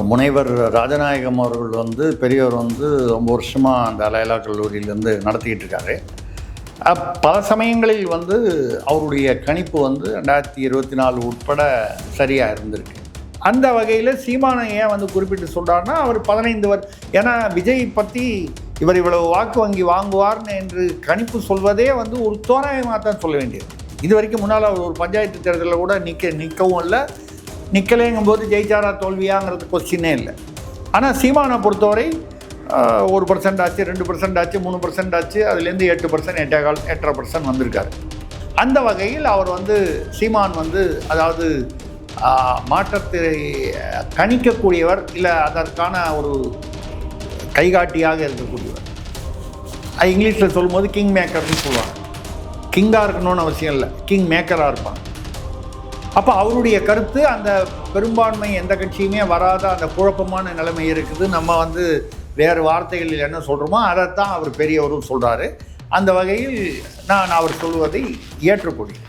முனைவர் ராஜநாயகம் அவர்கள் வந்து பெரியவர் வந்து ரொம்ப வருஷமாக அந்த லயலா கல்லூரியிலேருந்து நடத்திக்கிட்டு இருக்காரு. பல சமயங்களில் வந்து அவருடைய கணிப்பு வந்து 2024 உட்பட சரியாக இருந்திருக்கு. அந்த வகையில் சீமானை ஏன் வந்து குறிப்பிட்டு சொல்கிறாருன்னா, அவர் 15 ஏன்னா விஜய் பற்றி இவர் இவ்வளவு வாக்கு வங்கி வாங்குவார்னு என்று கணிப்பு சொல்வதே வந்து ஒரு தோராயமாக தான் சொல்ல வேண்டியது. இது வரைக்கும் முன்னால் அவர் ஒரு பஞ்சாயத்து தேர்தலில் கூட நிற்கவும் இல்லை, நிற்கலேங்கும்போது ஜெயிச்சாரா தோல்வியாங்கிறது கொஸ்டினே இல்லை. ஆனால் சீமானை பொறுத்தவரை 1% ஆச்சு, 2% ஆச்சு, 3% ஆச்சு, அதுலேருந்து 8%, 8.25% வந்திருக்காரு. அந்த வகையில் அவர் வந்து சீமான் வந்து அதாவது மாற்றத்தை கணிக்கக்கூடியவர், இல்லை அதற்கான ஒரு கைகாட்டியாக இருக்கக்கூடியவர். இங்கிலீஷில் சொல்லும்போது கிங் மேக்கர்னு சொல்லுவாங்க. கிங்காக இருக்கணும்னு அவசியம் இல்லை, கிங் மேக்கராக இருப்பாங்க. அப்போ அவருடைய கருத்து அந்த பெரும்பான்மை எந்த கட்சியுமே வராத அந்த குழப்பமான நிலைமை இருக்குது. நம்ம வந்து வேறு வார்த்தைகளில் என்ன சொல்கிறோமோ அதைத்தான் அவர் பெரியவரும் சொல்கிறாரு. அந்த வகையில் நான் அவர் சொல்வதை ஏற்றுக்கொள்கிறேன்.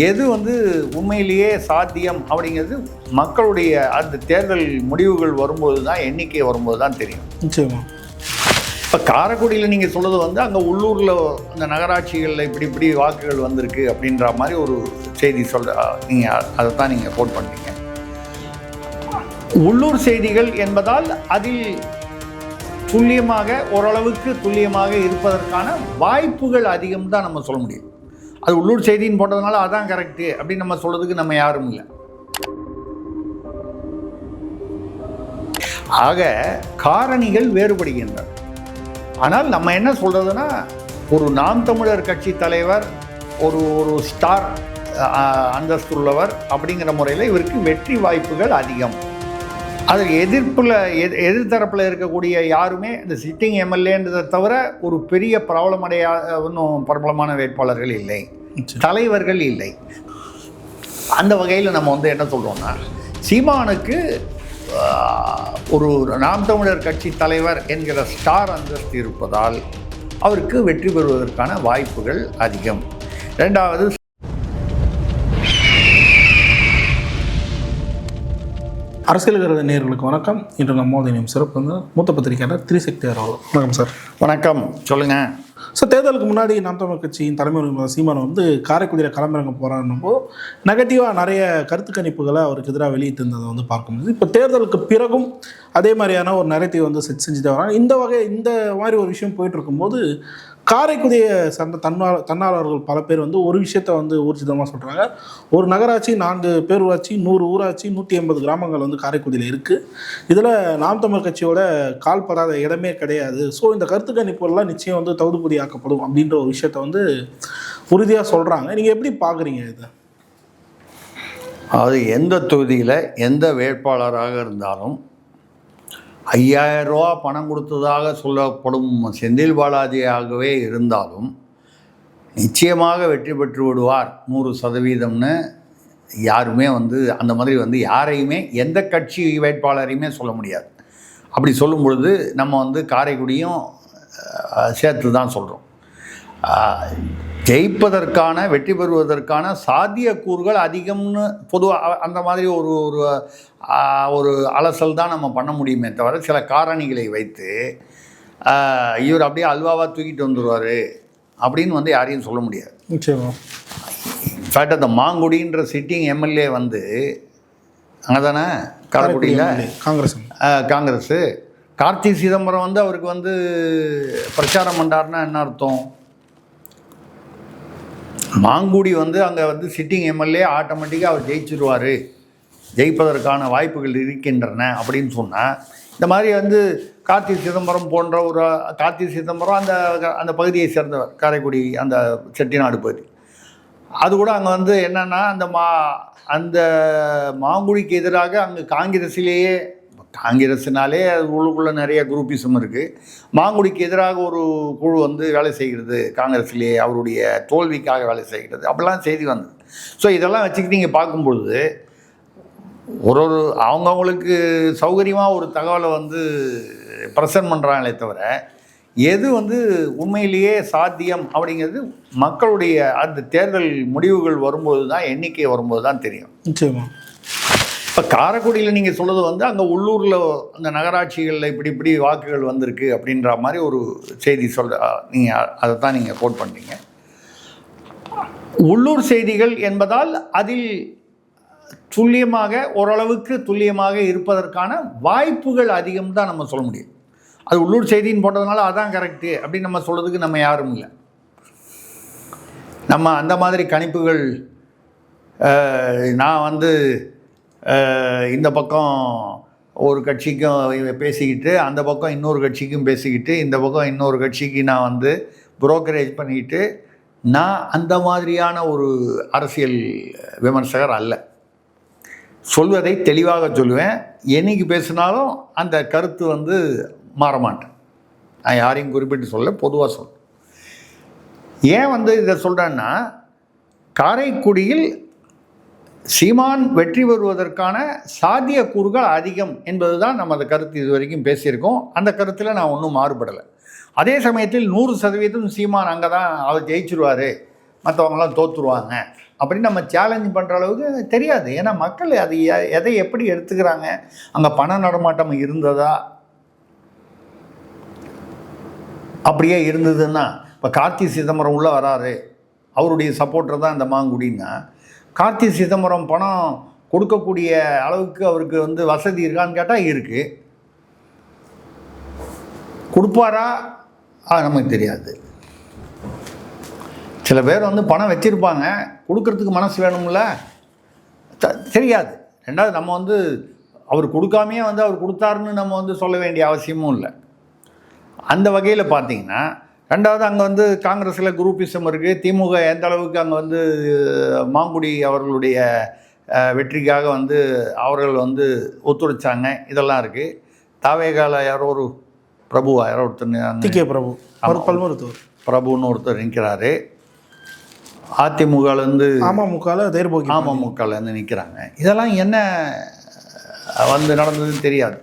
எது வந்து உண்மையிலேயே சாத்தியம் அப்படிங்கிறது மக்களுடைய அந்த தேர்தல் முடிவுகள் வரும்போது தான், எண்ணிக்கை வரும்போது தான் தெரியும். நிச்சயமா. இப்போ காரைக்குடியில் நீங்கள் சொல்கிறது வந்து அங்கே உள்ளூரில் அந்த நகராட்சிகளில் இப்படி வாக்குகள் வந்திருக்கு அப்படின்ற மாதிரி ஒரு செய்தி நீங்கள் அதை தான் நீங்கள் கோட் பண்ணீங்க. உள்ளூர் செய்திகள் என்பதால் அதில் துல்லியமாக, ஓரளவுக்கு துல்லியமாக இருப்பதற்கான வாய்ப்புகள் அதிகம் தான் நம்ம சொல்ல முடியும். அது உள்ளூர் செய்தின்னு போட்டதுனால அதான் கரெக்டு அப்படின்னு நம்ம சொல்கிறதுக்கு நம்ம யாரும் இல்லை. ஆக காரணிகள் வேறுபடுகின்றன. ஆனால் நம்ம என்ன சொல்கிறதுனா, ஒரு நாம் தமிழர் கட்சி தலைவர், ஒரு ஸ்டார் அந்தஸ்துள்ளவர் அப்படிங்கிற முறையில் இவருக்கு வெற்றி வாய்ப்புகள் அதிகம். அது எதிர்த்தரப்பில் இருக்கக்கூடிய யாருமே இந்த சிட்டிங் எம்எல்ஏன்றதை தவிர ஒரு பெரிய இன்னும் பிரபலமான வேட்பாளர்கள் இல்லை, தலைவர்கள் இல்லை. அந்த வகையில் நம்ம வந்து என்ன சொல்கிறோம்னா, சீமானுக்கு ஒரு நாம் தமிழர் கட்சி தலைவர் என்கிற ஸ்டார் அந்தஸ்து இருப்பதால் அவருக்கு வெற்றி பெறுவதற்கான வாய்ப்புகள் அதிகம். ரெண்டாவது, அரசியல் நேயர்களுக்கு வணக்கம். இன்று நம்மோது சிறப்பு வந்து மூத்த பத்திரிகையாளர் திரிசக்தி அவர்கள். வணக்கம் சார். வணக்கம், சொல்லுங்கள் சார். தேர்தலுக்கு முன்னாடி நாம் தமிழர் கட்சியின் தலைமை சீமான் வந்து காரைக்குடியில் களமிறங்க போகிறாருன்னப்போ நெகட்டிவாக நிறைய கருத்து கணிப்புகளை அவருக்கு எதிராக வெளியிட்டு இருந்ததை வந்து பார்க்க முடியுது. இப்போ தேர்தலுக்கு பிறகும் அதே மாதிரியான ஒரு நரேட்டிவ் வந்து செஞ்சுட்டு வராங்க. இந்த மாதிரி ஒரு விஷயம் போயிட்டு இருக்கும்போது காரைக்குடியை சார்ந்த தன்னாளர்கள் பல பேர் வந்து ஒரு விஷயத்த வந்து ஊர்ஜிதமாக சொல்கிறாங்க. ஒரு நகராட்சி, 4 பேரூராட்சி, 100 ஊராட்சி, 180 கிராமங்கள் வந்து காரைக்குடியில் இருக்குது. இதில் நாம் தமிழ் கட்சியோட கால்படாத இடமே கிடையாது. ஸோ இந்த கருத்து கணிப்புகள்லாம் நிச்சயம் வந்து தவிடுபடி ஆக்கப்படும் அப்படின்ற ஒரு விஷயத்த வந்து உறுதியாக சொல்கிறாங்க. நீங்கள் எப்படி பார்க்குறீங்க இதை? அது எந்த தொகுதியில் எந்த வேட்பாளராக இருந்தாலும் 5000 ரூபா பணம் கொடுத்ததாக சொல்லப்படும் செந்தில் பாலாஜியாகவே இருந்தாலும் நிச்சயமாக வெற்றி பெற்று விடுவார் 100%ன்னு யாருமே வந்து அந்த மாதிரி வந்து யாரையுமே, எந்த கட்சி வேட்பாளரையுமே சொல்ல முடியாது. அப்படி சொல்லும் பொழுது நம்ம வந்து காரைக்குடியும் சேர்த்து தான் சொல்கிறோம். ஜெயிப்பதற்கான, வெற்றி பெறுவதற்கான சாத்தியக்கூறுகள் அதிகம்னு பொதுவாக அந்த மாதிரி ஒரு அலசல் தான் நம்ம பண்ண முடியுமே தவிர, சில காரணிகளை வைத்து இவர் அப்படியே அல்வாவாக தூக்கிட்டு வந்துடுவார் அப்படின்னு வந்து யாரையும் சொல்ல முடியாது. நிச்சயமாக. இன்ஃபேக்ட் அந்த மாங்குடின்ற சிட்டிங் எம்எல்ஏ வந்து அங்கே தானே காரைக்குடியில் காங்கிரஸு கார்த்தி சிதம்பரம் வந்து அவருக்கு வந்து பிரச்சாரம் பண்ணார்னா என்ன அர்த்தம்? மாங்குடி வந்து அங்கே வந்து சிட்டிங் எம்எல்ஏ ஆட்டோமேட்டிக்காக அவர் ஜெயிச்சிருவார், ஜெயிப்பதற்கான வாய்ப்புகள் இருக்கின்றன அப்படின்னு சொன்னால், இந்த மாதிரி வந்து கார்த்தி சிதம்பரம் போன்ற கார்த்தி சிதம்பரம் அந்த பகுதியை சேர்ந்தவர், காரைக்குடி அந்த செட்டிநாடு பகுதி. அது கூட அங்கே வந்து என்னென்னா அந்த மாங்குடிக்கு எதிராக அங்கே காங்கிரஸினாலே அது உள்ளுக்குள்ளே நிறைய குரூப்பிசம் இருக்குது. மாங்குடிக்கு எதிராக ஒரு குழு வந்து வேலை செய்கிறது காங்கிரஸ்லேயே, அவருடைய தோல்விக்காக வேலை செய்கிறது, அப்படிலாம் செய்தி வந்தது. ஸோ இதெல்லாம் வச்சுக்கிட்டு நீங்கள் பார்க்கும்பொழுது அவங்கவுங்களுக்கு சௌகரியமாக ஒரு தகவலை வந்து ப்ரெசன்ட் பண்ணுறாங்களே தவிர, எது வந்து உண்மையிலேயே சாத்தியம் அப்படிங்கிறது மக்களுடைய அந்த தேர்தல் முடிவுகள் வரும்போது தான், எண்ணிக்கை வரும்போது தான் தெரியும். நிச்சயமா. இப்போ காரைக்குடியில் நீங்கள் சொல்கிறது வந்து அங்கே உள்ளூரில் அந்த நகராட்சிகளில் இப்படி வாக்குகள் வந்திருக்கு அப்படின்ற மாதிரி ஒரு செய்தி நீங்கள் அதை தான் நீங்கள் கோட் பண்ணுறீங்க. உள்ளூர் செய்திகள் என்பதால் அதில் துல்லியமாக, ஓரளவுக்கு துல்லியமாக இருப்பதற்கான வாய்ப்புகள் அதிகம் தான் நம்ம சொல்ல முடியும். அது உள்ளூர் செய்தின்னு போட்டதுனால அதான் கரெக்டு அப்படின்னு நம்ம சொல்கிறதுக்கு நம்ம யாரும் இல்லை. நம்ம அந்த மாதிரி கணிப்புகள் நான் வந்து இந்த பக்கம் ஒரு கட்சிக்கும் பேசிக்கிட்டு, அந்த பக்கம் இன்னொரு கட்சிக்கும் பேசிக்கிட்டு, இந்த பக்கம் இன்னொரு கட்சிக்கு நான் வந்து புரோக்கரேஜ் பண்ணிக்கிட்டு, நான் அந்த மாதிரியான ஒரு அரசியல் விமர்சகர் அல்ல. சொல்வதை தெளிவாக சொல்லுவேன். என்னைக்கு பேசினாலும் அந்த கருத்து வந்து மாறமாட்டேன். நான் யாரையும் குறிப்பிட்டு சொல்ல, பொதுவாக சொல்ல. ஏன் வந்து இதை சொல்கிறேன்னா, காரைக்குடியில் சீமான் வெற்றி பெறுவதற்கான சாத்தியக்கூறுகள் அதிகம் என்பது தான் நமது கருத்து. இது வரைக்கும் பேசியிருக்கோம். அந்த கருத்தில் நான் ஒன்றும் மாறுபடலை. அதே சமயத்தில் 100% சீமான் அங்கே தான் அவர் ஜெயிச்சிருவார், மற்றவங்களாம் தோற்றுருவாங்க அப்படின்னு நம்ம சேலஞ்ச் பண்ணுற அளவுக்கு தெரியாது. ஏன்னா மக்கள் அது எதை எப்படி எடுத்துக்கிறாங்க, அங்கே பண நடமாட்டம் இருந்ததா, அப்படியே இருந்ததுன்னா, இப்போ கார்த்தி சிதம்பரம் உள்ளே வராரு, அவருடைய சப்போர்ட்டர் தான் இந்த மாங்குடின்னா, கார்த்தி சிதம்பரம் பணம் கொடுக்கக்கூடிய அளவுக்கு அவருக்கு வந்து வசதி இருக்கான்னு கேட்டால் இருக்குது. கொடுப்பாரா நமக்கு தெரியாது. சில பேர் வந்து பணம் வச்சுருப்பாங்க, கொடுக்கறதுக்கு மனசு வேணும்ல, தெரியாது. ரெண்டாவது நம்ம வந்து அவர் கொடுக்காமையே வந்து அவர் கொடுத்தாருன்னு நம்ம வந்து சொல்ல வேண்டிய அவசியமும் இல்லை. அந்த வகையில் பார்த்தீங்கன்னா, ரெண்டாவது அங்கே வந்து காங்கிரஸில் குரூப்பிசம் இருக்குது. திமுக எந்த அளவுக்கு அங்கே வந்து மாங்குடி அவர்களுடைய வெற்றிக்காக வந்து அவர்கள் வந்து ஒத்துழைச்சாங்க, இதெல்லாம் இருக்குது. தாவேகால யாரோ ஒரு பிரபுவா யாரோ ஒருத்தர், பிரபு, அவர் பல்மருத்துவர் பிரபுன்னு ஒருத்தர் நிற்கிறாரு. அதிமுகலேருந்து அமமுகலேருந்து நிற்கிறாங்க. இதெல்லாம் என்ன வந்து நடந்ததுன்னு தெரியாது.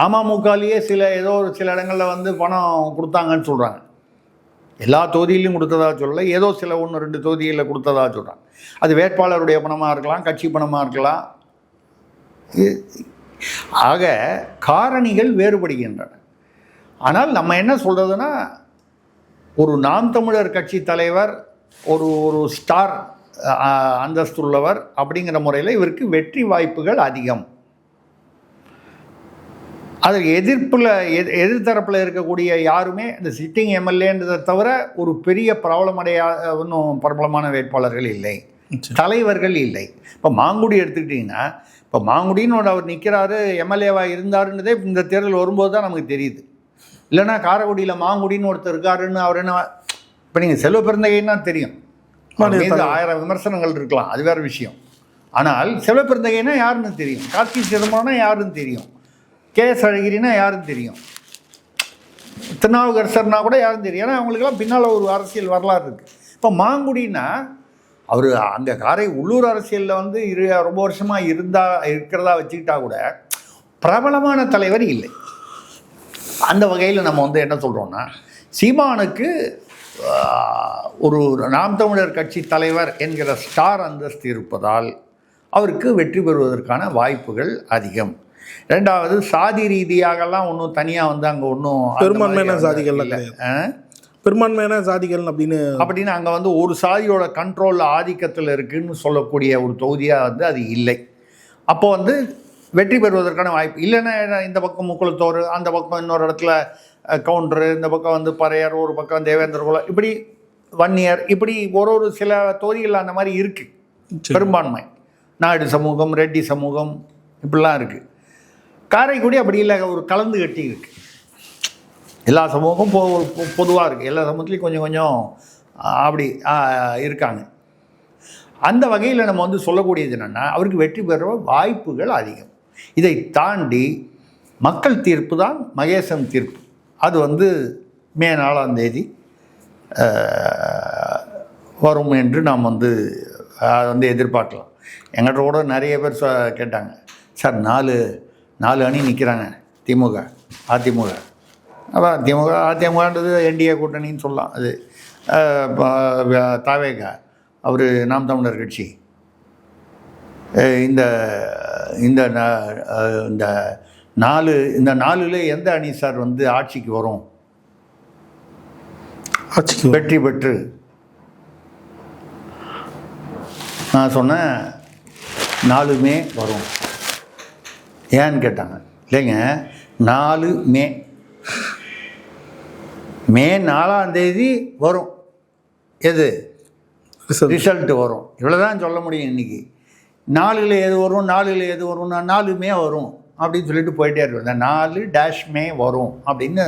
அமமுகலேயே ஏதோ ஒரு சில இடங்களில் வந்து பணம் கொடுத்தாங்கன்னு சொல்கிறாங்க. எல்லா தொகுதியிலையும் கொடுத்ததா சொல்லலை, ஏதோ சில 1-2 தொகுதிகளில் கொடுத்ததா சொல்கிறாங்க. அது வேட்பாளருடைய பணமாக இருக்கலாம், கட்சி பணமாக இருக்கலாம். ஆக காரணிகள் வேறுபடுகின்றன. ஆனால் நம்ம என்ன சொல்கிறதுனா, ஒரு நாம் தமிழர் கட்சி தலைவர், ஒரு ஸ்டார் அந்தஸ்துள்ளவர் அப்படிங்கிற முறையில் இவருக்கு வெற்றி வாய்ப்புகள் அதிகம். அதற்கு எதிர்த்தரப்பில் இருக்கக்கூடிய யாருமே இந்த சிட்டிங் எம்எல்ஏன்றதை தவிர ஒரு பெரிய ஒன்றும் பிரபலமான வேட்பாளர்கள் இல்லை, தலைவர்கள் இல்லை. இப்போ மாங்குடி எடுத்துக்கிட்டிங்கன்னா, இப்போ மாங்குடின்னு அவர் நிற்கிறாரு, எம்எல்ஏவாக இருந்தாருன்றதே இந்த தேர்தல் வரும்போது தான் நமக்கு தெரியுது. இல்லைன்னா காரைக்குடியில் மாங்குடின்னு ஒருத்தர் இருக்காருன்னு அவர் என்ன, இப்போ நீங்கள் செல்வ பெருந்தகைன்னா தெரியும், 1000 விமர்சனங்கள் இருக்கலாம், அது வேறு விஷயம். ஆனால் செல்வ பெருந்தகைன்னா யாருன்னு தெரியும், கார்த்தி சிதம்பரம்னா யாருன்னு தெரியும், கேஎஸ் அழகிரினா யாருன்னு தெரியும், திருநாவுக்கரசர்னா கூட யாரும் தெரியும். ஏன்னா அவங்களுக்கெல்லாம் பின்னால் ஒரு அரசியல் வரலாறு இருக்குது. இப்போ மாங்குடினா அவர் அங்கே உள்ளூர் அரசியலில் வந்து ரொம்ப வருஷமாக இருக்கிறதா வச்சுக்கிட்டா கூட பிரபலமான தலைவர் இல்லை. அந்த வகையில் நம்ம வந்து என்ன சொல்கிறோன்னா, சீமானுக்கு ஒரு நாம் தமிழர் கட்சி தலைவர் என்கிற ஸ்டார் அந்தஸ்து இருப்பதால் அவருக்கு வெற்றி பெறுவதற்கான வாய்ப்புகள் அதிகம். ரெண்டாவது, சாதி ரீதியாகலாம் ஒன்றும் தனியாக வந்து அங்கே ஒன்றும் பெரும்பான்மையான சாதிகள் பெரும்பான்மையான சாதிகள் அப்படின்னு அங்கே வந்து ஒரு சாதியோட கண்ட்ரோலில் ஆதிக்கத்தில் இருக்குதுன்னு சொல்லக்கூடிய ஒரு தொகுதியாக வந்து அது இல்லை. அப்போ வந்து வெற்றி பெறுவதற்கான வாய்ப்பு இல்லைன்னா, இந்த பக்கம் முக்குளத்தோர், அந்த பக்கம் இன்னொரு இடத்துல கவுண்டரு, இந்த பக்கம் வந்து பறையர், ஒரு பக்கம் தேவேந்திர குலம், இப்படி வன்னியர், இப்படி ஒரு சில தொகுதிகள் அந்த மாதிரி இருக்குது. பெரும்பான்மை நாயுடு சமூகம், ரெட்டி சமூகம், இப்படிலாம் இருக்குது. காரைக்குடி அப்படி இல்லை, ஒரு கலந்து கட்டி இருக்குது. எல்லா சமூகமும் பொதுவாக இருக்குது, எல்லா சமூகத்துலேயும் கொஞ்சம் கொஞ்சம் அப்படி இருக்காங்க. அந்த வகையில் நம்ம வந்து சொல்லக்கூடியது என்னென்னா, அவருக்கு வெற்றி பெற வாய்ப்புகள் அதிகம். இதை தாண்டி மக்கள் தீர்ப்பு தான் மகேசன் தீர்ப்பு. அது வந்து மே 4ஆம் தேதி வரும் என்று நாம் வந்து எதிர்பார்க்கலாம். எங்கள்கிட்ட கூட நிறைய பேர் கேட்டாங்க, சார் 4 அணி நிற்கிறாங்க, திமுக அதிமுக, அதான் அதிமுகன்றது என்டிஏ கூட்டணின்னு சொல்லலாம். அது தாவேகா, அவர் நாம் தமிழர் கட்சி. இந்த இந்த இந்த நாலுல எந்த அணி சார் வந்து ஆட்சிக்கு வரும், ஆட்சிக்கு வெற்றி பெற்று? நான் சொன்னேன் 4 வரும். ஏன்னு கேட்டாங்க. இல்லைங்க, 4 மே 4 வரும். எது ரிசல்ட்டு வரும். இவ்வளோதான் சொல்ல முடியும் இன்றைக்கி. 4ல் எது வரும், 4ல் எது வரும்னா 4 வரும் அப்படின்னு சொல்லிட்டு போயிட்டே இருக்கும். இந்த 4 வரும் அப்படின்னு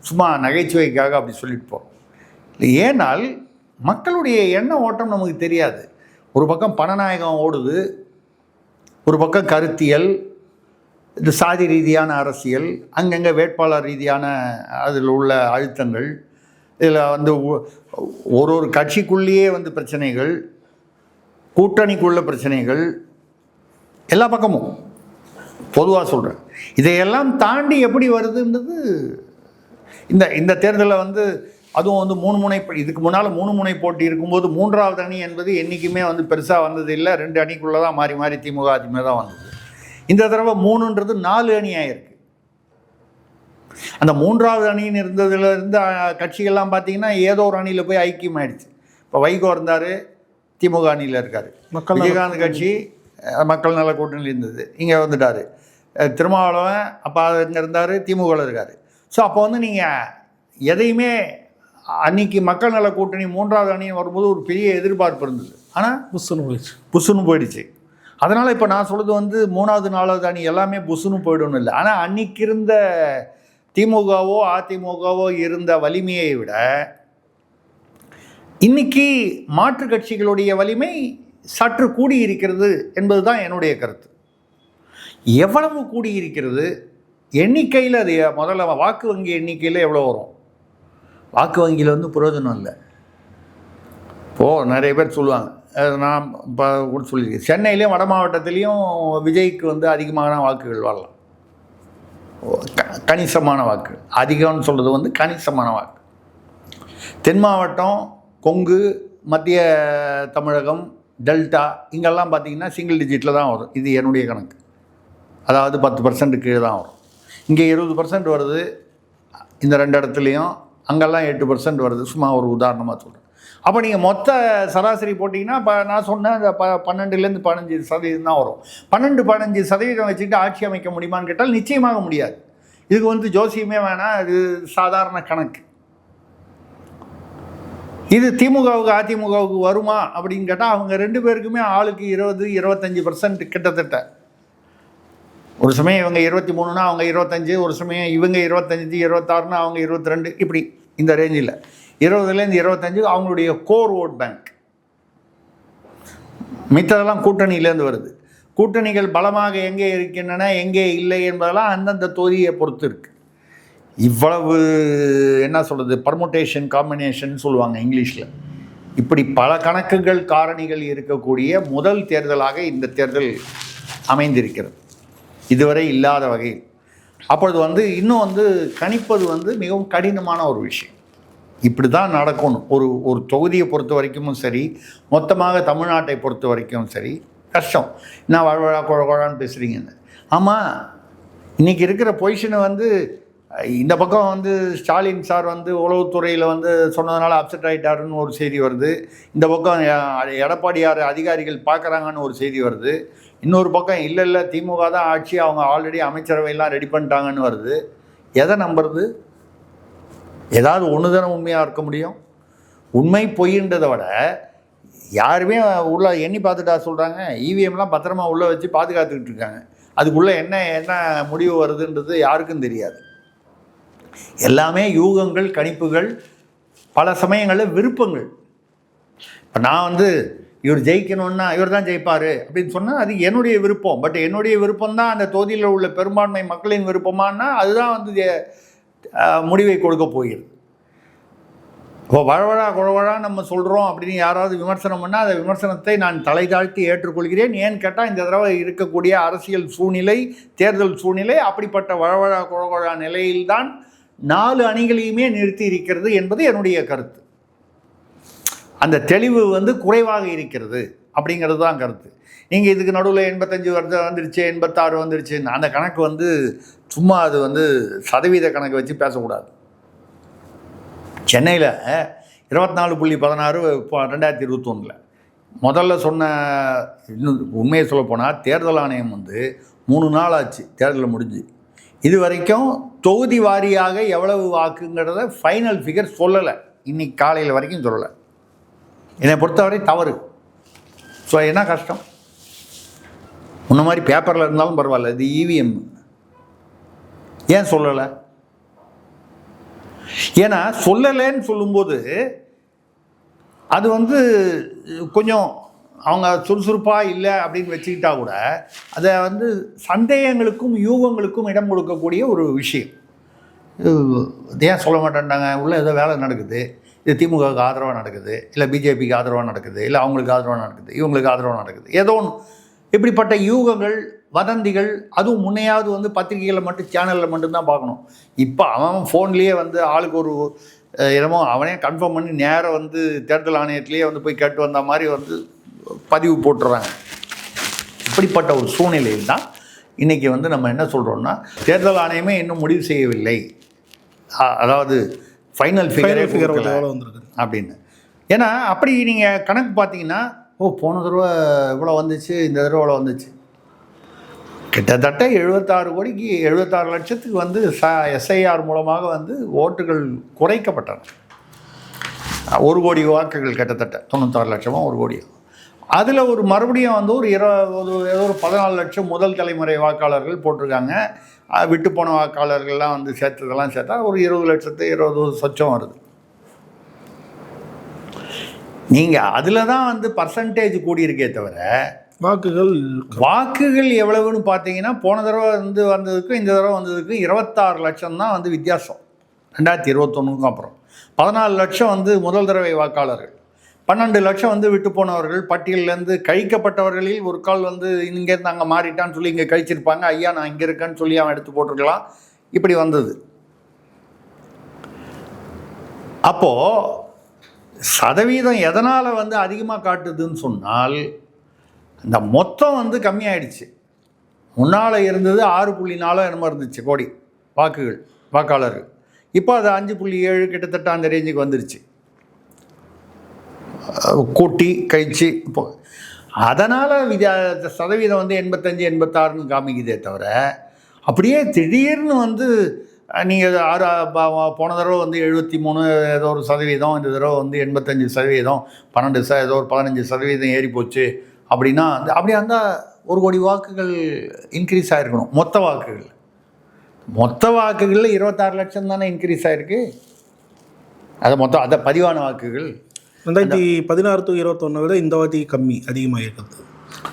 சும்மா நகைச்சுவைக்காக அப்படி சொல்லிட்டு போகிறோம். ஏனால் மக்களுடைய எண்ண ஓட்டம் நமக்கு தெரியாது. ஒரு பக்கம் பணநாயகம் ஓடுது, ஒரு பக்கம் கருத்தியல், இது சாதி ரீதியான அரசியல், அங்கங்கே வேட்பாளர் ரீதியான அதில் உள்ள அழுத்தங்கள், இதில் வந்து ஒரு கட்சிக்குள்ளேயே வந்து பிரச்சனைகள், கூட்டணிக்குள்ள பிரச்சனைகள், எல்லா பக்கமும் பொதுவாக சொல்கிறேன். இதையெல்லாம் தாண்டி எப்படி வருதுன்றது இந்த தேர்தலில் வந்து அதுவும் வந்து 3 முனை, இதுக்கு முன்னால் 3 முனை போட்டி இருக்கும்போது 3வது அணி என்பது என்றைக்குமே வந்து பெருசாக வந்தது இல்லை. 2 அணிக்குள்ளே தான் மாறி மாறி திமுக அதிமுக தான் வந்தது. இந்த தடவை 3ன்றது 4 அணி ஆயிருக்கு. அந்த 3வது அணின்னு இருந்ததுலேருந்து கட்சிகள்லாம் பார்த்தீங்கன்னா ஏதோ ஒரு அணியில் போய் ஐக்கியம் ஆயிடுச்சு. இப்போ வைகோ இருந்தார், திமுக அணியில் இருக்கார். விஜயகாந்த் கட்சி மக்கள் நல கூட்டணியில் இருந்தது, இங்கே வந்துட்டார். திருமாவளவன் அப்போ இங்கே இருந்தார், திமுகவில் இருக்கார். ஸோ அப்போ வந்து நீங்கள் எதையுமே அன்றைக்கி மக்கள் நல கூட்டணி 3வது அணின்னு வரும்போது ஒரு பெரிய எதிர்பார்ப்பு இருந்தது. ஆனால் புஷ்ஷுன்னு போயிடுச்சு. அதனால் இப்போ நான் சொல்கிறது வந்து 3வது 4வது அணி எல்லாமே புஷ்ஷுன்னு போய்டும்னு இல்லை. ஆனால் அன்றைக்கி இருந்த திமுகவோ அதிமுகவோ இருந்த வலிமையை விட இன்னைக்கு மாற்று கட்சிகளுடைய வலிமை சற்று கூடியிருக்கிறது என்பது தான் என்னுடைய கருத்து. எவ்வளவு கூடியிருக்கிறது எண்ணிக்கையில், அது முதல்ல வாக்கு வங்கி எண்ணிக்கையில் எவ்வளோ வரும்? வாக்கு வங்கியில் வந்து பிரயோஜனம் இல்லை. இப்போது நிறைய பேர் சொல்லுவாங்க, நான் இப்போ கூட சொல்லியிருக்கேன், சென்னையிலையும் வட மாவட்டத்துலேயும் விஜய்க்கு வந்து அதிகமான வாக்குகள் வரலாம். கணிசமான வாக்கு, அதிகம்னு சொல்கிறது வந்து கணிசமான வாக்கு. தென் மாவட்டம், கொங்கு, மத்திய தமிழகம், டெல்டா, இங்கெல்லாம் பார்த்திங்கன்னா சிங்கிள் டிஜிட்டில் தான் வரும். இது என்னுடைய கணக்கு. அதாவது 10% கீழே தான் வரும். இங்கே 20% வருது இந்த 2 இடத்துலையும், அங்கெல்லாம் 8% வருது. சும்மா ஒரு உதாரணமாக சொல்கிறேன். அப்போ நீங்கள் மொத்த சராசரி போட்டிங்கன்னா இப்போ நான் சொன்னேன் அந்த 12லேருந்து 15% தான் வரும். 12-15% வச்சுக்கிட்டு ஆட்சி அமைக்க முடியுமான்னு கேட்டால் நிச்சயமாக முடியாது. இதுக்கு வந்து ஜோசியமே வேணாம், இது சாதாரண கணக்கு. இது திமுகவுக்கு அதிமுகவுக்கு வருமா அப்படின்னு கேட்டால் அவங்க 2 பேருக்குமே ஆளுக்கு 20-25% கிட்டத்தட்ட. ஒரு சமயம் இவங்க 23னா அவங்க 25, ஒரு சமயம் இவங்க 25-26னா அவங்க 22, இப்படி இந்த ரேஞ்சில் 20லேருந்து 25 அவங்களுடைய கோர் ஓட் பேங்க். மித்ததெல்லாம் கூட்டணியிலேருந்து வருது. கூட்டணிகள் பலமாக எங்கே இருக்கின்றன எங்கே இல்லை என்பதெல்லாம் அந்தந்த தொகுதியை பொறுத்து இருக்குது. இவ்வளவு என்ன சொல்கிறது, பர்முட்டேஷன் காம்பினேஷன் சொல்லுவாங்க இங்கிலீஷில். இப்படி பல கணக்குகள் காரணிகள் இருக்கக்கூடிய முதல் தேர்தலாக இந்த தேர்தல் அமைந்திருக்கிறது, இதுவரை இல்லாத வகையில். அப்பொழுது வந்து இன்னும் வந்து கணிப்பது வந்து மிகவும் கடினமான ஒரு விஷயம். இப்படி தான் நடக்கணும். ஒரு தொகுதியை பொறுத்த வரைக்கும் சரி, மொத்தமாக தமிழ்நாட்டை பொறுத்த வரைக்கும் சரி, கஷ்டம். நான் வழவழா குழகுழான்னு பேசுகிறீங்கன்னு. ஆமாம், இன்றைக்கி இருக்கிற பொசிஷனை வந்து இந்த பக்கம் வந்து ஸ்டாலின் சார் வந்து உளவுத்துறையில் வந்து சொன்னதுனால அப்செட் ஆகிட்டாருன்னு ஒரு செய்தி வருது. இந்த பக்கம் எடப்பாடியார் அதிகாரிகள் பார்க்குறாங்கன்னு ஒரு செய்தி வருது. இன்னொரு பக்கம் இல்லை திமுக தான் ஆட்சி, அவங்க ஆல்ரெடி அமைச்சரவையெல்லாம் ரெடி பண்ணிட்டாங்கன்னு வருது. எதை நம்புறது? ஏதாவது ஒன்று தானே உண்மையாக இருக்க முடியும். உண்மை பொய்ன்றதை விட யாருமே உள்ளே எண்ணி பார்த்துட்டா சொல்கிறாங்க. இவிஎம்லாம் பத்திரமா உள்ளே வச்சு பாதுகாத்துக்கிட்டு இருக்காங்க. அதுக்குள்ளே என்ன முடிவு வருதுன்றது யாருக்கும் தெரியாது. எல்லாமே யூகங்கள், கணிப்புகள், பல சமயங்களில் விருப்பங்கள். இப்போ நான் வந்து இவர் ஜெயிக்கணும்னா இவர் தான் ஜெயிப்பார் அப்படின்னு சொன்னால் அது என்னுடைய விருப்பம். பட் என்னுடைய விருப்பம் தான் அந்த தொகுதியில் உள்ள பெரும்பான்மை மக்களின் விருப்பமானா அதுதான் வந்து முடிவை கொடுக்க போகிறது. இப்போ வழவழா குழவழா நம்ம சொல்கிறோம் அப்படின்னு யாராவது விமர்சனம் பண்ணால் அந்த விமர்சனத்தை நான் தலை தாழ்த்தி ஏற்றுக்கொள்கிறேன். ஏன்னு கேட்டால் இந்த தடவை இருக்கக்கூடிய அரசியல் சூழ்நிலை, தேர்தல் சூழ்நிலை அப்படிப்பட்ட வழவழா குழவழா நிலையில்தான் 4 அணிகளையுமே நிறுத்தி இருக்கிறது என்பது என்னுடைய கருத்து. அந்த தெளிவு வந்து குறைவாக இருக்கிறது அப்படிங்கிறது தான் கருத்து. நீங்கள் இதுக்கு நடுவில் 85 வருஷம் வந்துருச்சு, 86 வந்துருச்சு, அந்த கணக்கு வந்து சும்மா அது வந்து சதவீத கணக்கு வச்சு பேசக்கூடாது. சென்னையில் 24.16 2021 முதல்ல சொன்ன, இன்னும் உண்மையை சொல்லப்போனால் தேர்தல் ஆணையம் வந்து 3 நாள் ஆச்சு தேர்தல் முடிஞ்சு. இது வரைக்கும் தொகுதி வாரியாக எவ்வளவு வாக்குங்கிறத ஃபைனல் ஃபிகர் சொல்லலை, இன்னைக்கு காலையில் வரைக்கும் சொல்லலை. என்னை பொறுத்தவரை தவறு. ஸோ என்ன கஷ்டம், முன்ன மாதிரி பேப்பரில் இருந்தாலும் பரவாயில்ல, இது இவிஎம் ஏன் சொல்லலை? ஏன்னா சொல்லலைன்னு சொல்லும்போது அது வந்து கொஞ்சம் அவங்க சுறுசுறுப்பாக இல்லை அப்படின்னு வச்சுக்கிட்டா கூட அதை வந்து சந்தேகங்களுக்கும் யூகங்களுக்கும் இடம் கொடுக்கக்கூடிய ஒரு விஷயம். ஏன் சொல்ல மாட்டேன்டாங்க, உள்ள ஏதோ வேலை நடக்குது, இது திமுகவுக்கு ஆதரவாக நடக்குது, இல்லை பிஜேபிக்கு ஆதரவாக நடக்குது, இல்லை அவங்களுக்கு ஆதரவாக நடக்குது, இவங்களுக்கு ஆதரவாக நடக்குது, ஏதோ ஒன்று. இப்படிப்பட்ட யூகங்கள், வதந்திகள், அதுவும் முன்னையாவது வந்து பத்திரிகைகளில் மட்டும், சேனலில் மட்டும்தான் பார்க்கணும். இப்போ அவன் ஃபோன்லேயே வந்து ஆளுக்கு ஒரு என்னமோ அவனே கன்ஃபார்ம் பண்ணி நேராக வந்து தேர்தல் ஆணையத்திலேயே வந்து போய் கேட்டு வந்த மாதிரி வந்து பதிவு போட்டுறாங்க. இப்படிப்பட்ட ஒரு சூழ்நிலையில் தான் இன்றைக்கி வந்து நம்ம என்ன சொல்கிறோம்னா, தேர்தல் ஆணையமே இன்னும் முடிவு செய்யவில்லை, அதாவது ஃபைனல் ஃபிகரே வந்திருக்கு அப்படின்னு. ஏன்னா அப்படி நீங்கள் கணக்கு பார்த்தீங்கன்னா, போன தடவை இவ்வளோ வந்துச்சு, இந்த தடவை இவ்வளோ வந்துச்சு, கிட்டத்தட்ட 76 லட்சத்துக்கு வந்து எஸ்ஐஆர் மூலமாக வந்து ஓட்டுகள் குறைக்கப்பட்டன. 1 கோடி வாக்குகள் கிட்டத்தட்ட 96 லட்சமாக 1 கோடி. அதில் ஒரு மறுபடியும் வந்து ஒரு 14 லட்சம் முதல் தலைமுறை வாக்காளர்கள் போட்டிருக்காங்க. விட்டு போன வாக்காளர்கள்லாம் வந்து சேர்த்ததெல்லாம் சேர்த்தா ஒரு 20 சொச்சம் வருது. நீங்கள் அதில் தான் வந்து பர்சன்டேஜ் கூடியிருக்கே தவிர வாக்குகள் எவ்வளவுன்னு பார்த்தீங்கன்னா, போன தடவை வந்து வந்ததுக்கும் இந்த தடவை வந்ததுக்கும் 26 லட்சம் தான் வந்து வித்தியாசம். 2021க்கும் அப்புறம் 14 லட்சம் வந்து முதல் தடவை வாக்காளர்கள், 12 லட்சம் வந்து விட்டு போனவர்கள், பட்டியலேருந்து கழிக்கப்பட்டவர்களில் ஒரு கால் வந்து இங்கேருந்து அங்கே மாறிட்டான்னு சொல்லி இங்கே கழிச்சிருப்பாங்க, ஐயா நான் இங்கே இருக்கேன்னு சொல்லி அவன் எடுத்து போட்டிருக்கலாம், இப்படி வந்தது. அப்போது சதவீதம் எதனால் வந்து அதிகமாக காட்டுதுன்னு சொன்னால், இந்த மொத்தம் வந்து கம்மியாயிடுச்சு. முன்னால் இருந்தது 6.4 என்னமோ இருந்துச்சு கோடி வாக்காளர்கள். இப்போ அது 5.7 கிட்டத்தட்ட அந்த ரேஞ்சுக்கு வந்துருச்சு, கூட்டி கழிச்சு. இப்போ அதனால் சதவீதம் வந்து 85-86ன்னு காமிக்குதே தவிர, அப்படியே திடீர்னு வந்து நீங்கள் போன தடவை வந்து 73 ஏதோ ஒரு சதவீதம், இந்த தடவை வந்து 85%, 12 ஏதோ ஒரு 15% ஏறி போச்சு அப்படின்னா, அப்படி இருந்தால் 1 கோடி வாக்குகள் இன்க்ரீஸ் ஆகிருக்கணும். மொத்த வாக்குகளில் 26 லட்சம் தானே இன்க்ரீஸ் ஆகிருக்கு. அதை பதிவான வாக்குகள் 2016 to 2021 விட இந்த வாட்டி அதிகமாக இருக்குது.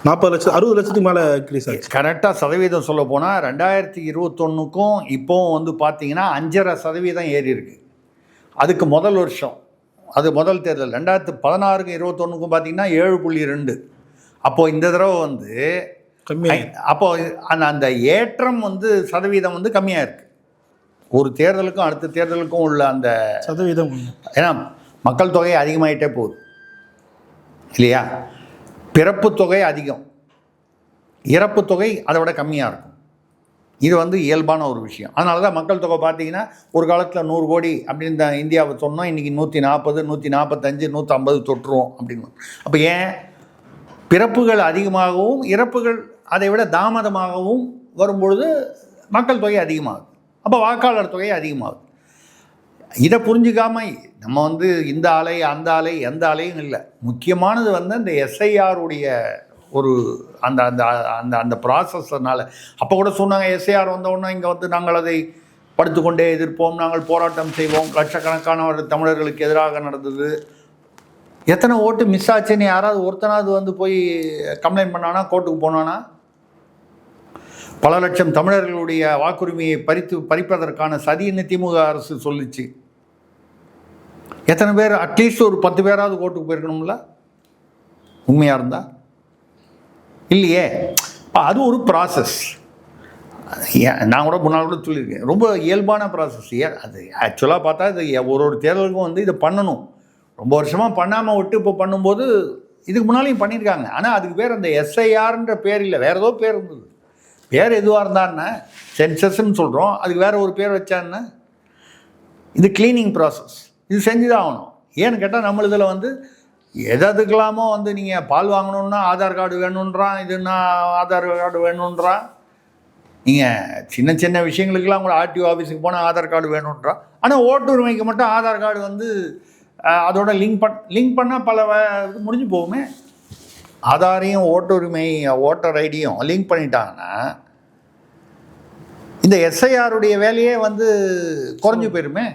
40 லட்சம் 60 லட்சத்துக்கு மேலே இன்க்ரீஸ் ஆகிடுச்சு. கரெக்டாக சதவீதம் சொல்ல போனால் 2021க்கும் இப்போவும் வந்து பார்த்தீங்கன்னா 5.5% ஏறி இருக்குது. அதுக்கு முதல் வருஷம், அது முதல் தேர்தல் 2016க்கும் 2021க்கும் பார்த்தீங்கன்னா 7.2. அப்போது இந்த தடவை வந்து அப்போது அந்த ஏற்றம் வந்து சதவீதம் வந்து கம்மியாக இருக்குது. ஒரு தேர்தலுக்கும் அடுத்த தேர்தலுக்கும் உள்ள அந்த சதவீதம், ஏன்னா மக்கள் தொகை அதிகமாகிட்டே போகுது இல்லையா, பிறப்பு தொகை அதிகம், இறப்பு தொகை அதை விட கம்மியாக இருக்கும். இது வந்து இயல்பான ஒரு விஷயம். அதனால தான் மக்கள் தொகை பார்த்தீங்கன்னா ஒரு காலத்தில் 100 கோடி அப்படின்னு இந்தியாவை சொன்னோம், இன்றைக்கி 140, 145, 150 தொட்டுருவோம் அப்படின்னு. அப்போ ஏன் பிறப்புகள் அதிகமாகவும் இறப்புகள் அதை விட தாமதமாகவும் வரும்பொழுது மக்கள் தொகை அதிகமாகுது, அப்போ வாக்காளர் தொகை அதிகமாகுது. இதை புரிஞ்சுக்காமல் நம்ம வந்து இந்த ஆலை அந்த ஆலை எந்த ஆலையும் இல்லை, முக்கியமானது வந்து அந்த எஸ்ஐஆருடைய ஒரு அந்த அந்த அந்த அந்த ப்ராசஸ்னால. அப்போ கூட சொன்னாங்க, எஸ்ஐஆர் வந்தவுடனே இங்கே வந்து நாங்கள் அதை படுத்துக்கொண்டே எதிர்ப்போம், நாங்கள் போராட்டம் செய்வோம், லட்சக்கணக்கான தமிழர்களுக்கு எதிராக நடந்தது. எத்தனை ஓட்டு மிஸ் ஆச்சுன்னு யாராவது ஒருத்தனாவது வந்து போய் கம்ப்ளைண்ட் பண்ணானா, கோர்ட்டுக்கு போனானா? பல லட்சம் தமிழர்களுடைய வாக்குரிமையை பறிப்பதற்கான சதின்னு திமுக அரசு சொல்லிச்சு. எத்தனை பேர், அட்லீஸ்ட் ஒரு 10 பேராவது கோர்ட்டுக்கு போயிருக்கணும்ல உண்மையாக இருந்தால்? இல்லையே. அது ஒரு ப்ராசஸ். நான் கூட முன்னால் கூட சொல்லியிருக்கேன், ரொம்ப இயல்பான ப்ராசஸ். அது ஆக்சுவலாக பார்த்தா இது ஒரு தேர்தலுக்கும் வந்து இதை பண்ணணும். ரொம்ப வருஷமாக பண்ணாமல் விட்டு இப்போ பண்ணும்போது இதுக்கு முன்னாலையும் பண்ணியிருக்காங்க. ஆனால் அதுக்கு பேர் அந்த எஸ்ஐஆர்ன்ற பேர் இல்லை, வேறு ஏதோ பேர் இருந்தது. பேர் எதுவாக இருந்தான்னா சென்சஸ்ன்னு சொல்கிறோம், அதுக்கு வேறு ஒரு பேர் வச்சான்னா இது க்ளீனிங் ப்ராசஸ், இது செஞ்சு தான் ஆகணும். ஏன்னு கேட்டால் நம்ம இதில் வந்து எதுக்கெல்லாமோ வந்து நீங்கள் பால் வாங்கணுன்னா ஆதார் கார்டு வேணுன்றான், இதுன்னா ஆதார் கார்டு வேணுன்றான். நீங்கள் சின்ன சின்ன விஷயங்களுக்கெல்லாம் கூட ஆர்டிஓ ஆஃபீஸுக்கு போனால் ஆதார் கார்டு வேணுன்றான். ஆனால் ஓட்டுரிமைக்கு மட்டும் ஆதார் கார்டு வந்து அதோட லிங்க் பண்ணால் பல இது முடிஞ்சு போகுமே. ஆதாரையும் ஓட்டுரிமை ஓட்டர் ஐடியும் லிங்க் பண்ணிட்டாங்கன்னா இந்த எஸ்ஐஆருடைய வேலையே வந்து குறைஞ்சி போயிருமே.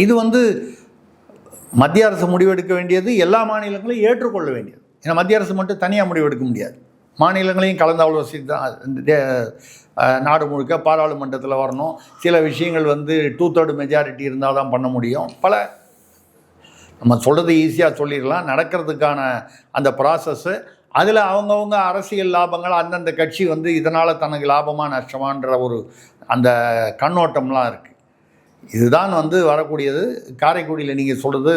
இது வந்து மத்திய அரசு முடிவெடுக்க வேண்டியது, எல்லா மாநிலங்களையும் ஏற்றுக்கொள்ள வேண்டியது. ஏன்னா மத்திய அரசு மட்டும் தனியாக முடிவெடுக்க முடியாது, மாநிலங்களையும் கலந்து ஆலோசி தான் நாடு முழுக்க பாராளுமன்றத்தில் வரணும். சில விஷயங்கள் வந்து 2/3 மெஜாரிட்டி இருந்தால் தான் பண்ண முடியும். நம்ம சொல்கிறது ஈஸியாக சொல்லிடலாம், நடக்கிறதுக்கான அந்த ப்ராசஸ்ஸு அதில் அவங்கவுங்க அரசியல் லாபங்கள் அந்தந்த கட்சி வந்து இதனால் தனக்கு லாபமாக நஷ்டமான்ற ஒரு அந்த கண்ணோட்டம்லாம் இருக்குது. இதுதான் வந்து வரக்கூடியது. காரைக்குடியில் நீங்கள் சொல்கிறது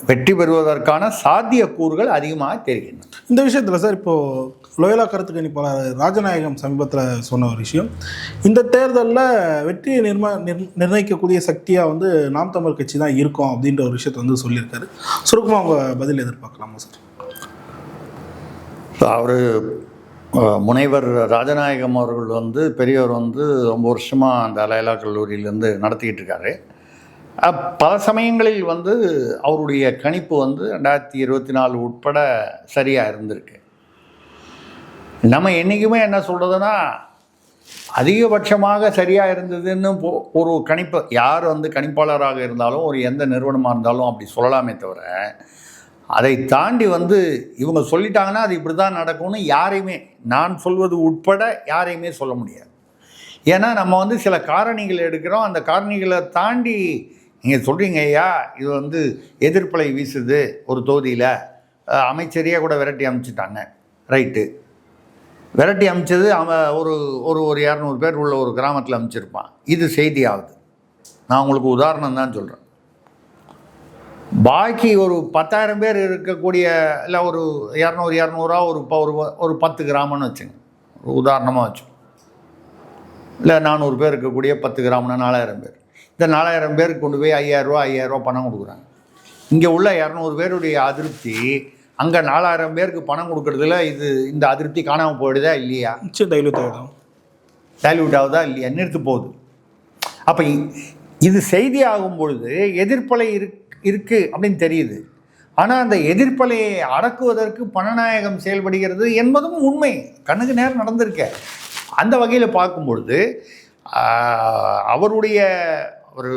வெற்றி பெறுவதற்கான சாத்தியக்கூறுகள் அதிகமாக தெரிகின்றன. இந்த விஷயத்தில் சார், இப்போது லோயலா கருத்து கணிப்பாளர் ராஜநாயகம் சமீபத்தில் சொன்ன ஒரு விஷயம், இந்த தேர்தலில் வெற்றியை நிர்ணயிக்கக்கூடிய சக்தியாக வந்து நாம் தமிழ் கட்சி தான் இருக்கும் அப்படின்ற ஒரு விஷயத்தை வந்து சொல்லியிருக்காரு. சுருக்கமாக அவங்க பதில் எதிர்பார்க்கலாமா சார்? அவர் முனைவர் ராஜநாயகம் அவர்கள் வந்து பெரியவர் வந்து ரொம்ப வருஷமாக அந்த லயோலா கல்லூரியிலேருந்து நடத்திக்கிட்டு இருக்காரு. பல சமயங்களில் வந்து அவருடைய கணிப்பு வந்து 2024 உட்பட சரியாக இருந்திருக்கு. நம்ம என்றைக்குமே என்ன சொல்கிறதுனா, அதிகபட்சமாக சரியாக இருந்ததுன்னு ஒரு கணிப்பு, யார் வந்து கணிப்பாளராக இருந்தாலும் ஒரு எந்த நிறுவனமாக இருந்தாலும் அப்படி சொல்லலாமே தவிர, அதை தாண்டி வந்து இவங்க சொல்லிட்டாங்கன்னா அது இப்படி தான் நடக்கும்னு யாரையுமே, நான் சொல்வது உட்பட யாரையுமே சொல்ல முடியாது. ஏன்னா நம்ம வந்து சில காரணிகள் எடுக்கிறோம், அந்த காரணிகளை தாண்டி நீங்கள் சொல்கிறீங்க, ஐயா இது வந்து எதிர்ப்பலை வீசுது ஒரு தொகுதியில், அமைச்சரையே கூட விரட்டி அனுப்பிச்சிட்டாங்க, ரைட்டு, விரட்டி அனுப்பிச்சது அவன் ஒரு 200 பேர் உள்ள ஒரு கிராமத்தில் அனுப்பிச்சிருப்பான், இது செய்தி ஆகுது. நான் உங்களுக்கு உதாரணம் தான் சொல்கிறேன். பாக்கி ஒரு 10,000 பேர் இருக்கக்கூடிய, இல்லை ஒரு 200 ஒரு 10 கிராமம்னு வச்சுங்க, ஒரு உதாரணமாக வச்சோம். இல்லை 400 பேர் இருக்கக்கூடிய 10 கிராமம்னா 4000 பேர். இந்த 4000 பேருக்கு கொண்டு போய் 5000 பணம் கொடுக்குறாங்க. இங்கே உள்ள 200 பேருடைய அதிருப்தி அங்கே 4000 பேருக்கு பணம் கொடுக்குறதுல இந்த அதிருப்தி காணாமல் போயிடுதா இல்லையா? டைல்யூட் ஆகுதா இல்லையா? நிறுத்து போகுது. அப்போ இது செய்தி ஆகும் பொழுது எதிர்ப்பலை இருக்குது அப்படின்னு தெரியுது. ஆனால் அந்த எதிர்ப்பலையை அடக்குவதற்கு பணநாயகம் செயல்படுகிறது என்பதும் உண்மை, கண்ணுக்கு நேரம் நடந்திருக்க. அந்த வகையில் பார்க்கும்பொழுது அவருடைய ஒரு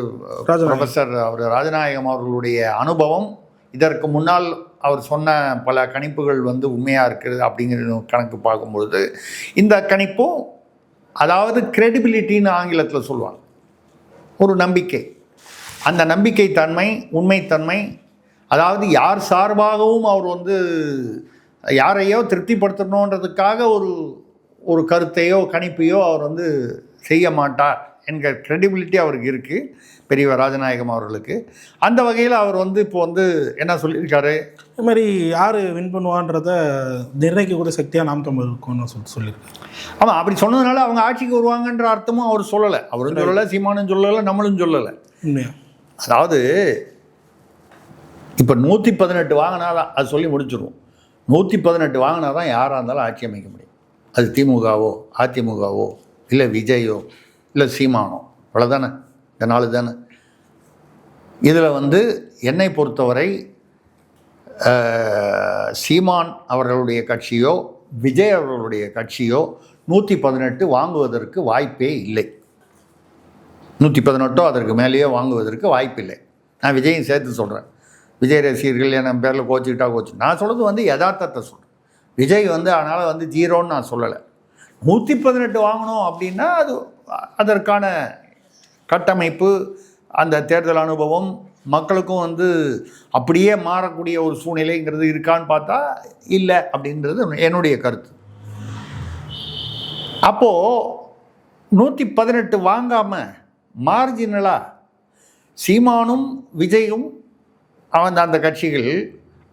ப்ரொஃபஸர் ராஜநாயகம் அவர்களுடைய அனுபவம், இதற்கு முன்னால் அவர் சொன்ன பல கணிப்புகள் வந்து உண்மையாக இருக்குது அப்படிங்கிற கணக்கு பார்க்கும்பொழுது இந்த கணிப்பும், அதாவது கிரெடிபிலிட்டின்னு ஆங்கிலத்தில் சொல்லுவாங்க, ஒரு நம்பிக்கை, அந்த நம்பிக்கை தன்மை, உண்மைத்தன்மை, அதாவது யார் சார்பாகவும் அவர் வந்து யாரையோ திருப்திப்படுத்தணுன்றதுக்காக ஒரு கருத்தையோ கணிப்பையோ அவர் வந்து செய்ய மாட்டார் என்கிற கிரெடிபிலிட்டி அவருக்கு இருக்குது, பெரியவர் ராஜநாயகம் அவர்களுக்கு. அந்த வகையில் அவர் வந்து இப்போ வந்து என்ன சொல்லியிருக்காரு, இது மாதிரி யார் வின் பண்ணுவான்றதை நிர்ணயிக்கக்கூடிய சக்தியாக நாம் தமிழ் இருக்கும்னு சொல்லியிருக்காரு. ஆமாம், அப்படி சொன்னதுனால அவங்க ஆட்சிக்கு வருவாங்கன்ற அர்த்தமும் அவர் சொல்லலை, அவரும் சொல்லலை, சீமானும் சொல்லலை, நம்மளும் சொல்லலை. அதாவது இப்போ 118 வாங்கினா தான், அது சொல்லி முடிச்சிடுவோம், 118 வாங்கினா தான் யாராக இருந்தாலும் ஆட்சி அமைக்க முடியும். அது திமுகவோ அதிமுகவோ இல்லை விஜயோ இல்லை சீமானோ, அவ்வளோதானே, இந்த 4 தானே. இதில் வந்து என்னை பொறுத்தவரை சீமான் அவர்களுடைய கட்சியோ விஜய் அவர்களுடைய கட்சியோ 118 வாங்குவதற்கு வாய்ப்பே இல்லை. 118 அதற்கு மேலேயோ வாங்குவதற்கு வாய்ப்பில்லை. நான் விஜயும் சேர்த்து சொல்கிறேன். விஜய் ரசிகர்கள் என் பேரில் கோச்சிக்கிட்டா நான் சொல்கிறது வந்து யதார்த்தத்தை சொல்கிறேன். விஜய் வந்து அதனால் வந்து 0ன்னு நான் சொல்லலை. 118 வாங்கணும் அப்படின்னா அதற்கான கட்டமைப்பு, அந்த தேர்தல் அனுபவம் மக்களுக்கும் வந்து அப்படியே மாறக்கூடிய ஒரு சூழ்நிலைங்கிறது இருக்கான்னு பார்த்தா இல்லை அப்படின்றது என்னுடைய கருத்து. அப்போது 118 வாங்காமல் மார்ஜினலாக சீமானும் விஜயும் அந்த கட்சிகள்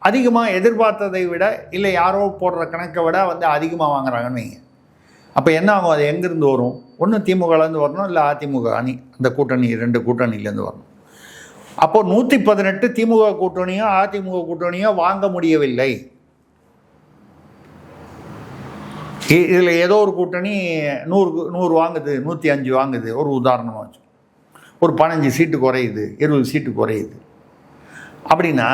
அதிகமாக எதிர்பார்த்ததை விட இல்லை யாரோ போடுற கணக்கை விட வந்து அதிகமாக வாங்குறாங்கன்னு வைங்க. அப்போ என்ன ஆகும்? அது எங்கேருந்து வரும்? ஒன்று திமுகலேருந்து வரணும், இல்லை அதிமுக அணி, அந்த கூட்டணி 2 கூட்டணியிலேருந்து வரணும். அப்போது 118 திமுக கூட்டணியோ அதிமுக கூட்டணியோ வாங்க முடியவில்லை. இதில் ஏதோ ஒரு கூட்டணி 100 வாங்குது, 105 வாங்குது, ஒரு உதாரணமாக வச்சு ஒரு 15 சீட்டு குறையுது, 20 சீட்டு குறையுது அப்படின்னா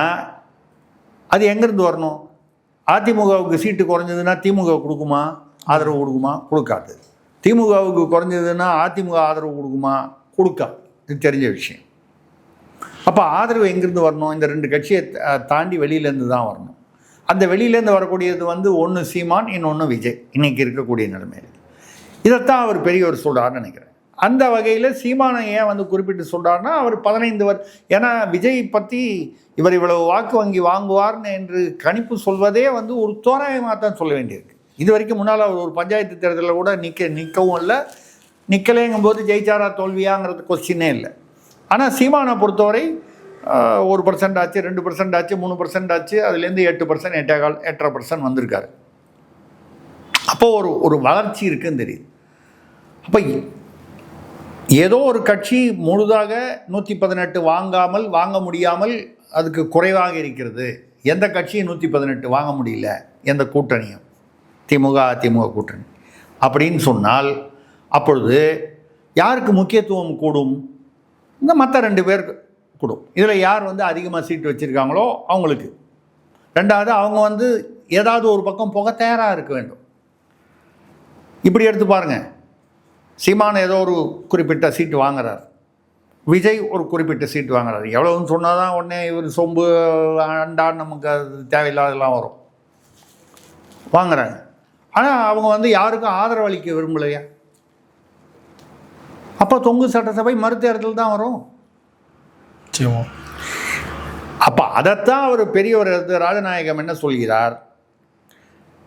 அது எங்கேருந்து வரணும்? அதிமுகவுக்கு சீட்டு குறைஞ்சதுன்னா திமுக கொடுக்குமா, ஆதரவு கொடுக்குமா? கொடுக்காது. திமுகவுக்கு குறைஞ்சதுன்னா அதிமுக ஆதரவு கொடுக்குமா? கொடுக்காது. இது தெரிஞ்ச விஷயம். அப்போ ஆதரவு எங்கேருந்து வரணும்? இந்த 2 கட்சியை தாண்டி வெளியிலேருந்து தான் வரணும். அந்த வெளியிலேருந்து வரக்கூடியது வந்து ஒன்று சீமான், இன்னொன்று விஜய், இன்றைக்கி இருக்கக்கூடிய நிலைமையில். இதைத்தான் அவர் பெரியவர் சொல்கிறார்னு நினைக்கிறேன். அந்த வகையில் சீமானை ஏன் வந்து குறிப்பிட்டு சொல்கிறாருன்னா, அவர் 15 ஏன்னா விஜய் பற்றி இவர் இவ்வளவு வாக்கு வங்கி வாங்குவார்னு என்று கணிப்பு சொல்வதே வந்து ஒரு தோராயமாக தான் சொல்ல வேண்டியிருக்கு. இது வரைக்கும் முன்னால் அவர் ஒரு பஞ்சாயத்து தேர்தலில் கூட நிற்கவும் இல்லை, நிற்கலேங்கும் போது ஜெயிச்சாரா தோல்வியாங்கிறது கொஸ்டினே இல்லை. ஆனால் சீமானை பொறுத்தவரை 1% ஆச்சு, 2% ஆச்சு, 3% ஆச்சு, அதுலேருந்து 8%, 8.25% வந்திருக்காரு. அப்போது ஒரு வளர்ச்சி இருக்குன்னு தெரியுது. அப்போ ஏதோ ஒரு கட்சி முழுதாக 118 வாங்க முடியாமல் அதுக்கு குறைவாக இருக்கிறது. எந்த கட்சியும் 118 வாங்க முடியல, எந்த கூட்டணியும், திமுக அதிமுக கூட்டணி அப்படின்னு சொன்னால் அப்பொழுது யாருக்கு முக்கியத்துவம் கூடும்? இந்த மற்ற 2 பேருக்கு கூடும். இதில் யார் வந்து அதிகமாக சீட்டு வச்சுருக்காங்களோ அவங்களுக்கு. 2வது அவங்க வந்து ஏதாவது ஒரு பக்கம் போக தயாராக இருக்க வேண்டும். இப்படி எடுத்து பாருங்கள். சீமான் ஏதோ ஒரு குறிப்பிட்ட சீட்டு வாங்குறார், விஜய் ஒரு குறிப்பிட்ட சீட்டு வாங்குறாரு. எவ்வளோன்னு சொன்னால் தான் உடனே இவர் சொம்பு அண்டான்னு நமக்கு அது தேவையில்லாதெல்லாம் வரும், வாங்குறாங்க. ஆனால் அவங்க வந்து யாருக்கும் ஆதரவு அளிக்க விரும்பலையா? அப்போ தொங்கு சட்டசபை மறுதேர்தல் தான் வரும். அப்போ அதைத்தான் அவர் பெரியவர் ராஜநாயகம் என்ன சொல்கிறார்,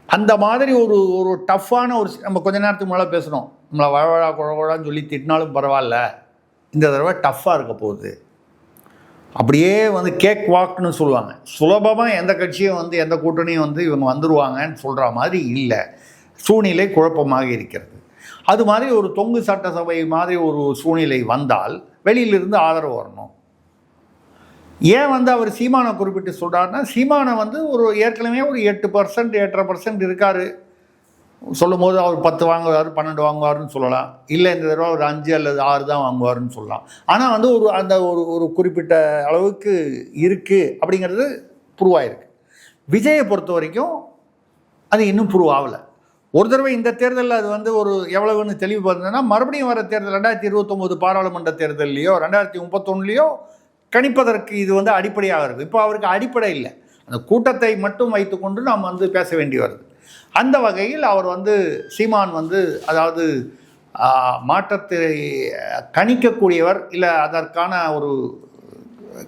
அந்த மாதிரி ஒரு டஃப்பான நம்ம கொஞ்ச நேரத்துக்கு முன்னால் பேசணும், நம்மளை வழவழா குழகுழான்னு சொல்லி திட்டினாலும் பரவாயில்ல, இந்த தடவை டஃப்பாக இருக்க போகுது. அப்படியே வந்து கேக் வாக்னு சொல்லுவாங்க, சுலபமாக எந்த கட்சியும் வந்து எந்த கூட்டணியும் வந்து இவங்க வந்துடுவாங்கன்னு சொல்கிற மாதிரி இல்லை, சூழ்நிலை குழப்பமாக இருக்கிறது. அது மாதிரி ஒரு தொங்கு சட்டசபை மாதிரி ஒரு சூழ்நிலை வந்தால் வெளியிலிருந்து ஆதரவு வரணும். ஏன் வந்து அவர் சீமானை குறிப்பிட்டு சொல்கிறாருன்னா, சீமானை வந்து ஏற்கனவே ஒரு 8%, 8.5% இருக்கார். சொல்லும் போது அவர் 10 வாங்குவார், 12 வாங்குவார்னு சொல்லலாம். இல்லை இந்த தடவை ஒரு 5 அல்லது 6 தான் வாங்குவார்னு சொல்லலாம். ஆனால் வந்து ஒரு குறிப்பிட்ட அளவுக்கு இருக்குது அப்படிங்கிறது ப்ரூவ் ஆகிருக்கு. விஜயை பொறுத்த வரைக்கும் அது இன்னும் ப்ரூவ் ஆகலை. ஒரு தடவை இந்த தேர்தலில் அது வந்து எவ்வளவுன்னு தெளிவு பார்த்ததுன்னா, மறுபடியும் வர தேர்தல் 2029 பாராளுமன்ற தேர்தல்லையோ 2031லேயோ கணிப்பதற்கு இது வந்து அடிப்படையாக இருக்குது. இப்போ அவருக்கு அடிப்படை இல்லை, அந்த கூட்டத்தை மட்டும் வைத்துக்கொண்டு நாம் வந்து பேச வேண்டி வருது. அந்த வகையில் அவர் வந்து சீமான் வந்து அதாவது மாற்றத்தை கணிக்கக்கூடியவர், இல்லை அதற்கான ஒரு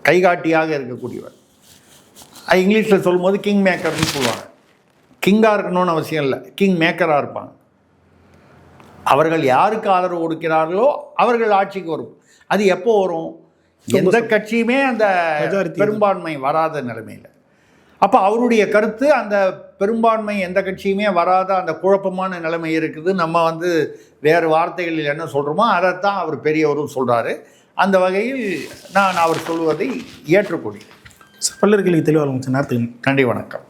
கைகாட்டியாக இருக்கக்கூடியவர். இங்கிலீஷில் சொல்லும்போது கிங் மேக்கர்னு சொல்லுவாங்க. கிங்காக இருக்கணும்னு அவசியம் இல்லை, கிங் மேக்கராக இருப்பாங்க. அவர்கள் யாருக்கு ஆதரவு கொடுக்கிறார்களோ அவர்கள் ஆட்சிக்கு வரும். அது எப்போ வரும்? எந்த கட்சியுமே அந்த பெரும்பான்மை வராத நிலைமையில். அப்போ அவருடைய கருத்து, அந்த பெரும்பான்மை எந்த கட்சியுமே வராத அந்த குழப்பமான நிலைமை இருக்குது. நம்ம வந்து வேறு வார்த்தைகளில் என்ன சொல்கிறோமோ அதைத்தான் அவர் பெரியவரும் சொல்கிறாரு. அந்த வகையில் நான் அவர் சொல்வதை ஏற்றுக்கொள்கிறேன். பல்லர்களுக்கு தெளிவாக நேரத்துக்கு நன்றி, வணக்கம்.